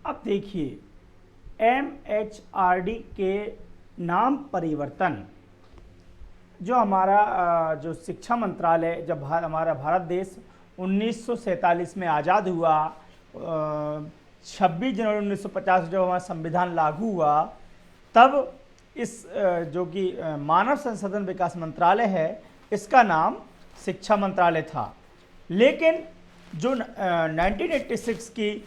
अब देखिए, MHRD के नाम परिवर्तन जो हमारा जो शिक्षा मंत्रालय, जब हमारा भारत देश 1947 में आज़ाद हुआ, 26 जनवरी 1950 जब हमारा संविधान लागू हुआ, तब इस जो कि मानव संसाधन विकास मंत्रालय है, इसका नाम शिक्षा मंत्रालय था। लेकिन जो 1986 की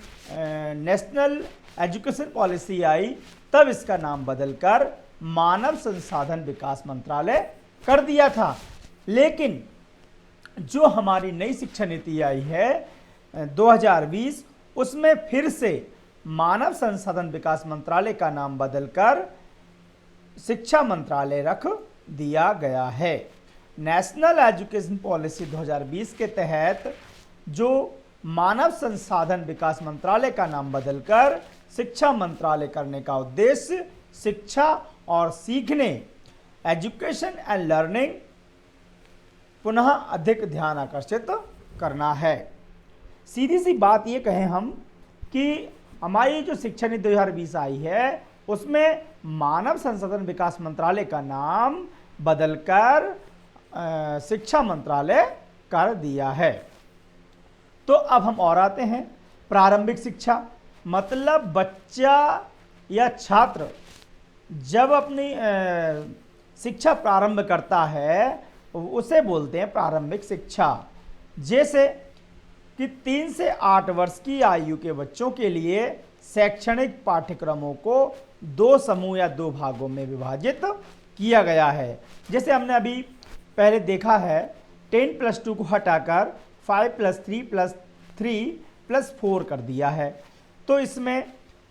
नेशनल एजुकेशन पॉलिसी आई, तब इसका नाम बदलकर मानव संसाधन विकास मंत्रालय कर दिया था। लेकिन जो हमारी नई शिक्षा नीति आई है 2020, उसमें फिर से मानव संसाधन विकास मंत्रालय का नाम बदलकर शिक्षा मंत्रालय रख दिया गया है। नेशनल एजुकेशन पॉलिसी 2020 के तहत जो मानव संसाधन विकास मंत्रालय का नाम बदलकर शिक्षा मंत्रालय करने का उद्देश्य शिक्षा और सीखने, एजुकेशन एंड लर्निंग, पुनः अधिक ध्यान आकर्षित करना है। सीधी सी बात ये कहें हम कि हमारी जो शिक्षा नीति 2020 आई है, उसमें मानव संसाधन विकास मंत्रालय का नाम बदलकर शिक्षा मंत्रालय कर दिया है। तो अब हम और आते हैं प्रारंभिक शिक्षा, मतलब बच्चा या छात्र जब अपनी शिक्षा प्रारंभ करता है, उसे बोलते हैं प्रारंभिक शिक्षा। जैसे कि 3 से 8 वर्ष की आयु के बच्चों के लिए शैक्षणिक पाठ्यक्रमों को 2 समूह या 2 भागों में विभाजित किया गया है। जैसे हमने अभी पहले देखा है, 10+2 को हटाकर 5+3+3+4 कर दिया है। तो इसमें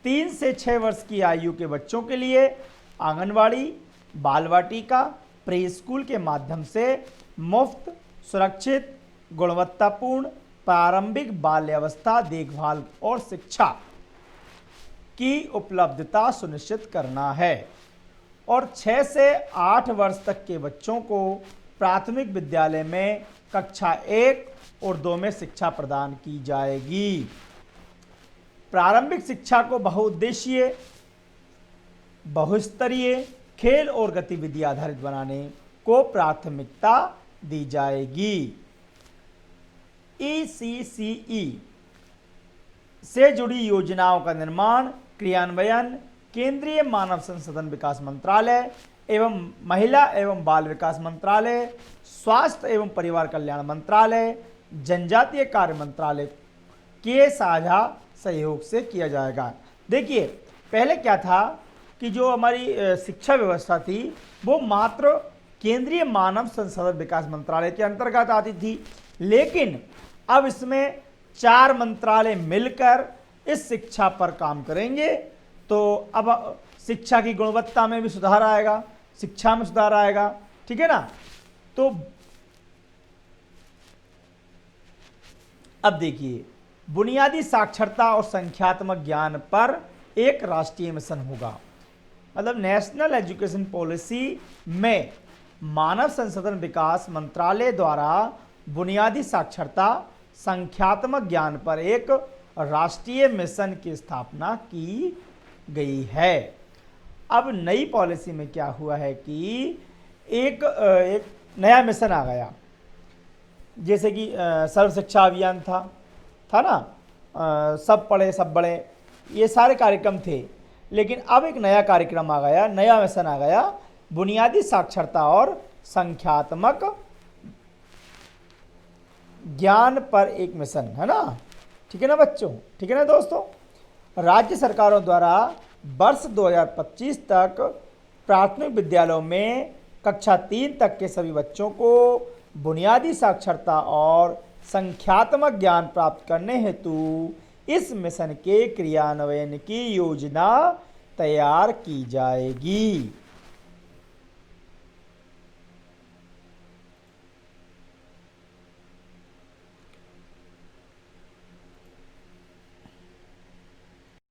3 से 6 वर्ष की आयु के बच्चों के लिए आंगनवाड़ी, बाल वाटिका, प्री स्कूल के माध्यम से मुफ्त, सुरक्षित, गुणवत्तापूर्ण प्रारंभिक बाल्यावस्था देखभाल और शिक्षा की उपलब्धता सुनिश्चित करना है। और 6 से 8 वर्ष तक के बच्चों को प्राथमिक विद्यालय में कक्षा 1 और 2 में शिक्षा प्रदान की जाएगी। प्रारंभिक शिक्षा को बहुउद्देशीय, बहुस्तरीय, खेल और गतिविधि आधारित बनाने को प्राथमिकता दी जाएगी। ECCE से जुड़ी योजनाओं का निर्माण, क्रियान्वयन केंद्रीय मानव संसाधन विकास मंत्रालय एवं महिला एवं बाल विकास मंत्रालय, स्वास्थ्य एवं परिवार कल्याण मंत्रालय, जनजातीय कार्य मंत्रालय के साझा सहयोग से किया जाएगा। देखिए, पहले क्या था कि जो हमारी शिक्षा व्यवस्था थी, वो मात्र केंद्रीय मानव संसाधन विकास मंत्रालय के अंतर्गत आती थी। लेकिन अब इसमें 4 मंत्रालय मिलकर इस शिक्षा पर काम करेंगे, तो अब शिक्षा की गुणवत्ता में भी सुधार आएगा, शिक्षा में सुधार आएगा। ठीक है ना। तो अब देखिए, बुनियादी साक्षरता और संख्यात्मक ज्ञान पर एक राष्ट्रीय मिशन होगा। मतलब नेशनल एजुकेशन पॉलिसी में मानव संसाधन विकास मंत्रालय द्वारा बुनियादी साक्षरता, संख्यात्मक ज्ञान पर एक राष्ट्रीय मिशन की स्थापना की गई है। अब नई पॉलिसी में क्या हुआ है कि एक नया मिशन आ गया। जैसे कि सर्व शिक्षा अभियान था ना, सब पढ़े सब बड़े, ये सारे कार्यक्रम थे। लेकिन अब एक नया कार्यक्रम आ गया, नया मिशन आ गया, बुनियादी साक्षरता और संख्यात्मक ज्ञान पर एक मिशन, है ना। ठीक है ना बच्चों, ठीक है ना दोस्तों। राज्य सरकारों द्वारा वर्ष 2025 तक प्राथमिक विद्यालयों में कक्षा 3 तक के सभी बच्चों को बुनियादी साक्षरता और संख्यात्मक ज्ञान प्राप्त करने हेतु इस मिशन के क्रियान्वयन की योजना तैयार की जाएगी।